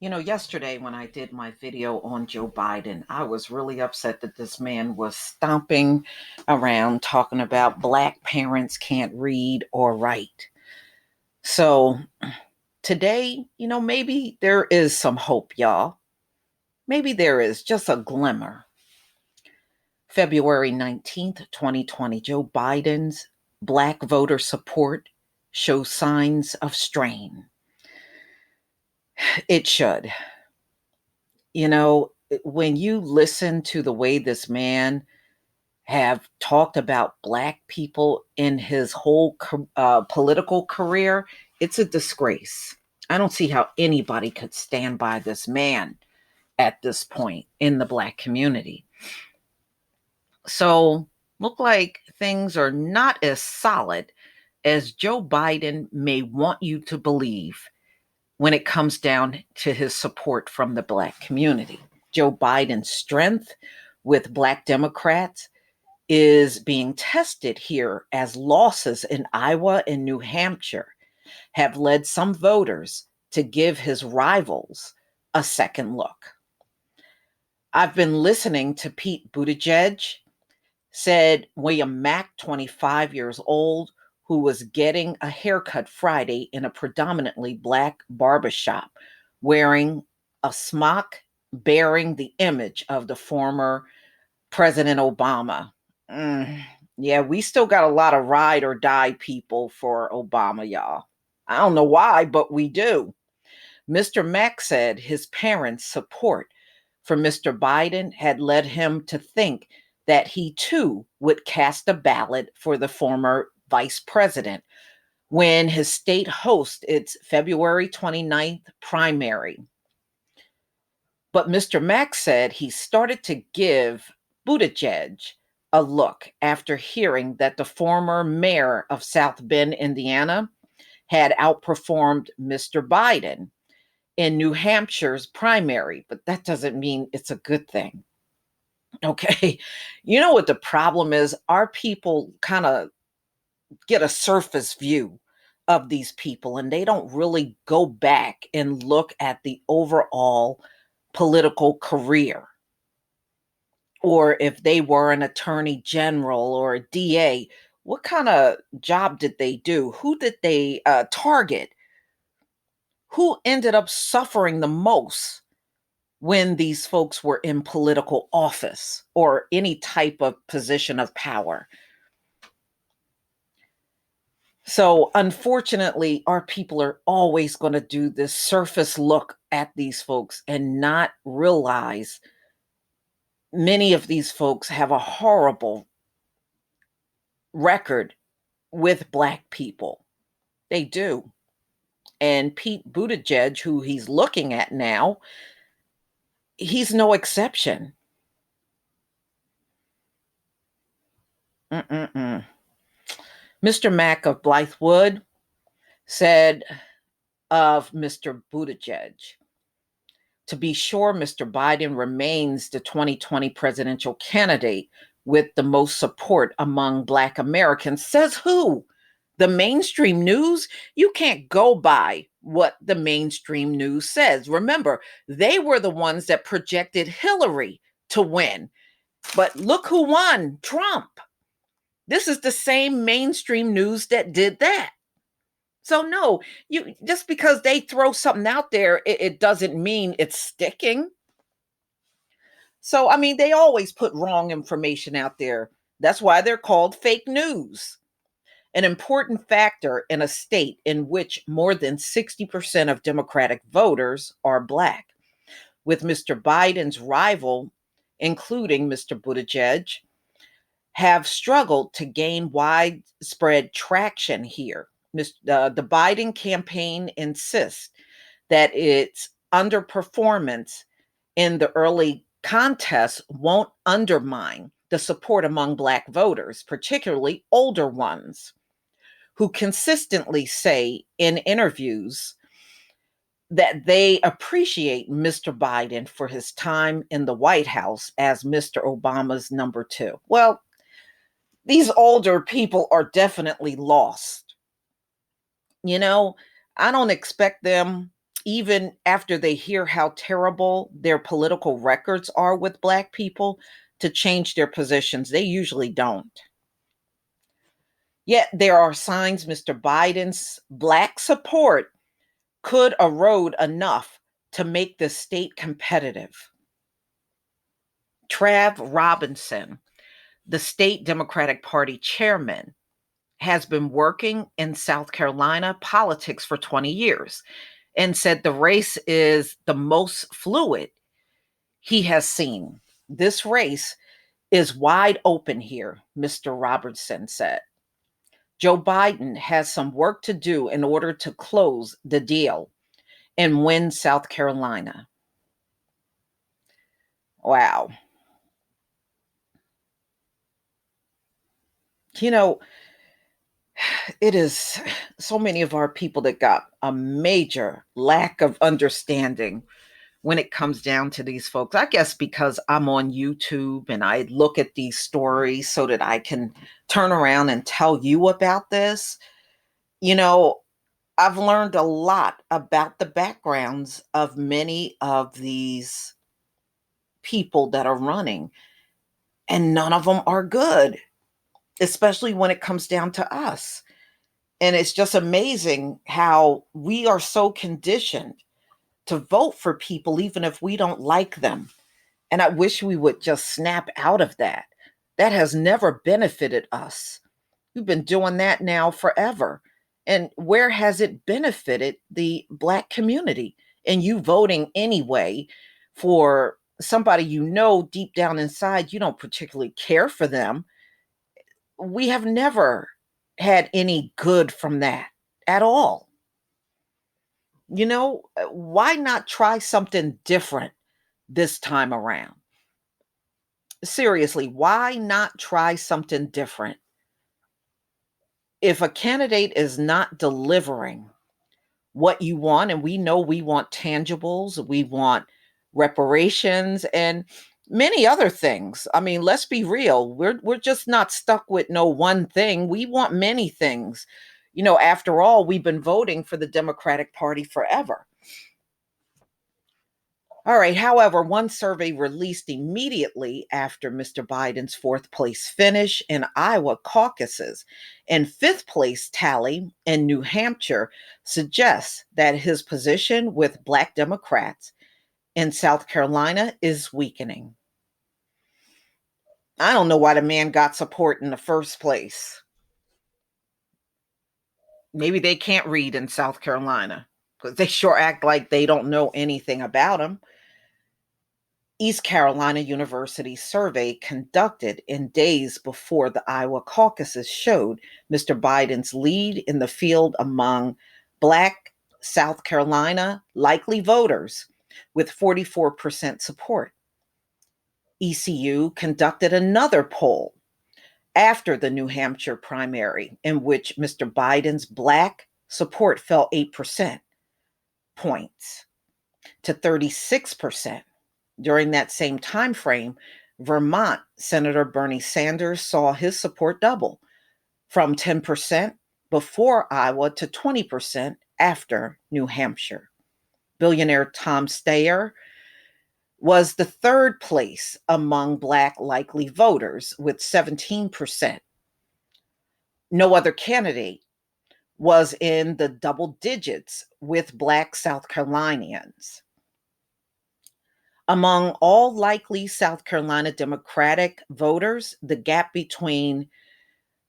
Yesterday when I did my video on Joe Biden, I was really upset that this man was stomping around talking about Black parents can't read or write. So today, maybe there is some hope, y'all. Maybe there is just a glimmer. February 19th, 2020, Joe Biden's Black voter support shows signs of strain. It should. When you listen to the way this man have talked about Black people in his whole political career, it's a disgrace. I don't see how anybody could stand by this man at this point in the Black community. So, look like things are not as solid as Joe Biden may want you to believe when it comes down to his support from the Black community. Joe Biden's strength with Black Democrats is being tested here as losses in Iowa and New Hampshire have led some voters to give his rivals a second look. I've been listening to Pete Buttigieg, said William Mack, 25 years old, who was getting a haircut Friday in a predominantly Black barbershop, wearing a smock bearing the image of the former President Obama. Yeah, we still got a lot of ride or die people for Obama, y'all. I don't know why, but we do. Mr. Mack said his parents' support for Mr. Biden had led him to think that he too would cast a ballot for the former vice president when his state hosts its February 29th primary. But Mr. Mack said he started to give Buttigieg a look after hearing that the former mayor of South Bend, Indiana, had outperformed Mr. Biden in New Hampshire's primary, but that doesn't mean it's a good thing. Okay. You know what the problem is? Our people kind of get a surface view of these people and they don't really go back and look at the overall political career. Or if they were an attorney general or a DA, what kind of job did they do? Who did they target? Who ended up suffering the most when these folks were in political office or any type of position of power? So, unfortunately, our people are always going to do this surface look at these folks and not realize many of these folks have a horrible record with Black people. They do. And Pete Buttigieg, who he's looking at now, he's no exception. Mm-mm-mm. Mr. Mack of Blythewood said of Mr. Buttigieg, to be sure, Mr. Biden remains the 2020 presidential candidate with the most support among Black Americans. Says who? The mainstream news? You can't go by what the mainstream news says. Remember, they were the ones that projected Hillary to win. But look who won, Trump. This is the same mainstream news that did that. So no, you just because they throw something out there, it doesn't mean it's sticking. So I mean, they always put wrong information out there. That's why they're called fake news. An important factor in a state in which more than 60% of Democratic voters are Black. With Mr. Biden's rival, including Mr. Buttigieg, have struggled to gain widespread traction here. The Biden campaign insists that its underperformance in the early contest won't undermine the support among Black voters, particularly older ones, who consistently say in interviews that they appreciate Mr. Biden for his time in the White House as Mr. Obama's number two. Well, these older people are definitely lost. You know, I don't expect them even after they hear how terrible their political records are with Black people, to change their positions. They usually don't. Yet there are signs Mr. Biden's Black support could erode enough to make the state competitive. Trav Robinson, the state Democratic Party chairman, has been working in South Carolina politics for 20 years and said the race is the most fluid he has seen. This race is wide open here, Mr. Robertson said. Joe Biden has some work to do in order to close the deal and win South Carolina. Wow. You know, it is so many of our people that got a major lack of understanding when it comes down to these folks. I guess because I'm on YouTube and I look at these stories so that I can turn around and tell you about this. You know, I've learned a lot about the backgrounds of many of these people that are running, and none of them are good, especially when it comes down to us. And it's just amazing how we are so conditioned to vote for people, even if we don't like them. And I wish we would just snap out of that. That has never benefited us. We've been doing that now forever. And where has it benefited the Black community? And you voting anyway for somebody you know deep down inside you don't particularly care for them. We have never had any good from that at all. Why not try something different this time around? Seriously, why not try something different? If a candidate is not delivering what you want, and we know we want tangibles, we want reparations, and many other things. I mean, let's be real. We're just not stuck with no one thing. We want many things. After all, we've been voting for the Democratic Party forever. All right. However, one survey released immediately after Mr. Biden's fourth place finish in Iowa caucuses and fifth place tally in New Hampshire suggests that his position with Black Democrats in South Carolina is weakening. I don't know why the man got support in the first place. Maybe they can't read in South Carolina because they sure act like they don't know anything about him. East Carolina University survey conducted in days before the Iowa caucuses showed Mr. Biden's lead in the field among Black South Carolina likely voters with 44% support. ECU conducted another poll after the New Hampshire primary in which Mr. Biden's Black support fell 8% points to 36%. During that same time frame, Vermont Senator Bernie Sanders saw his support double from 10% before Iowa to 20% after New Hampshire. Billionaire Tom Steyer was the third place among Black likely voters with 17%. No other candidate was in the double digits with Black South Carolinians. Among all likely South Carolina Democratic voters, the gap between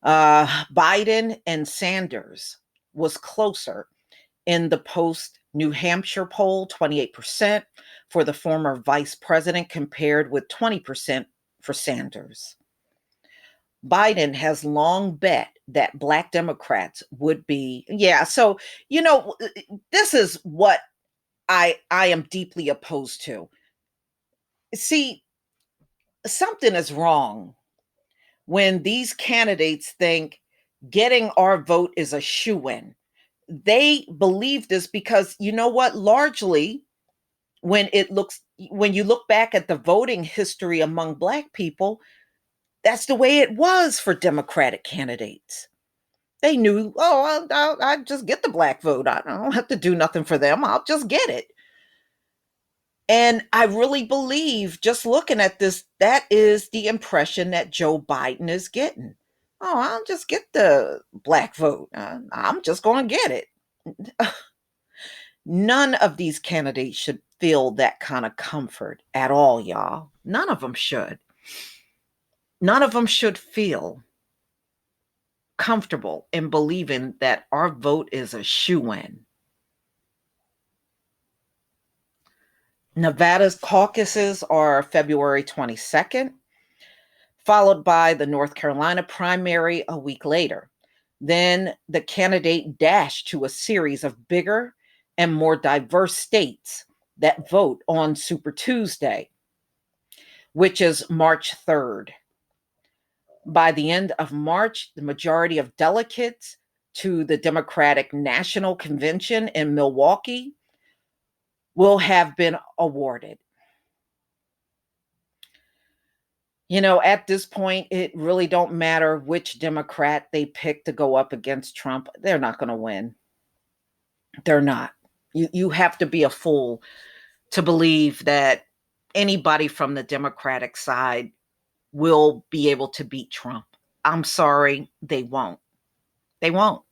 Biden and Sanders was closer in the post New Hampshire poll, 28% for the former vice president, compared with 20% for Sanders. Biden has long bet that Black Democrats would be, so, this is what I am deeply opposed to. See, something is wrong when these candidates think getting our vote is a shoo-in. They believe this because you know what? Largely, when you look back at the voting history among Black people, that's the way it was for Democratic candidates. They knew, oh, I'll just get the black vote. I don't have to do nothing for them. I'll just get it. And I really believe, just looking at this, that is the impression that Joe Biden is getting. Oh, I'll just get the black vote. I'm just going to get it. None of these candidates should feel that kind of comfort at all, y'all. None of them should. None of them should feel comfortable in believing that our vote is a shoo-in. Nevada's caucuses are February 22nd, followed by the North Carolina primary a week later. Then the candidate dashed to a series of bigger and more diverse states that vote on Super Tuesday, which is March 3rd. By the end of March, the majority of delegates to the Democratic National Convention in Milwaukee will have been awarded. You know, at this point, it really don't matter which Democrat they pick to go up against Trump. They're not going to win. They're not. You have to be a fool to believe that anybody from the Democratic side will be able to beat Trump. I'm sorry, they won't. They won't.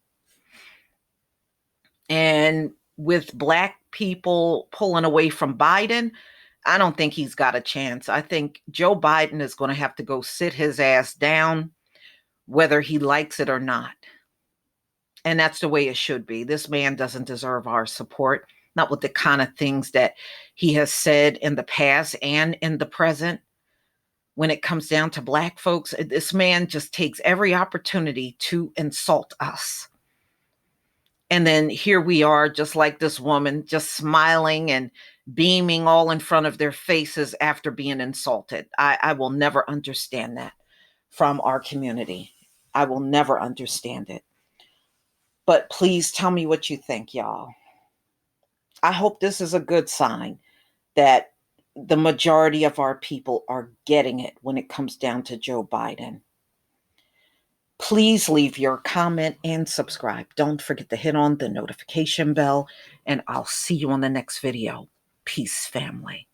And with black people pulling away from Biden, I don't think he's got a chance. I think Joe Biden is going to have to go sit his ass down, whether he likes it or not. And that's the way it should be. This man doesn't deserve our support, not with the kind of things that he has said in the past and in the present. When it comes down to black folks, this man just takes every opportunity to insult us. And then here we are, just like this woman, just smiling and beaming all in front of their faces after being insulted. I will never understand that from our community. I will never understand it. But please tell me what you think, y'all. I hope this is a good sign that the majority of our people are getting it when it comes down to Joe Biden. Please leave your comment and subscribe. Don't forget to hit on the notification bell, and I'll see you on the next video. Peace, family.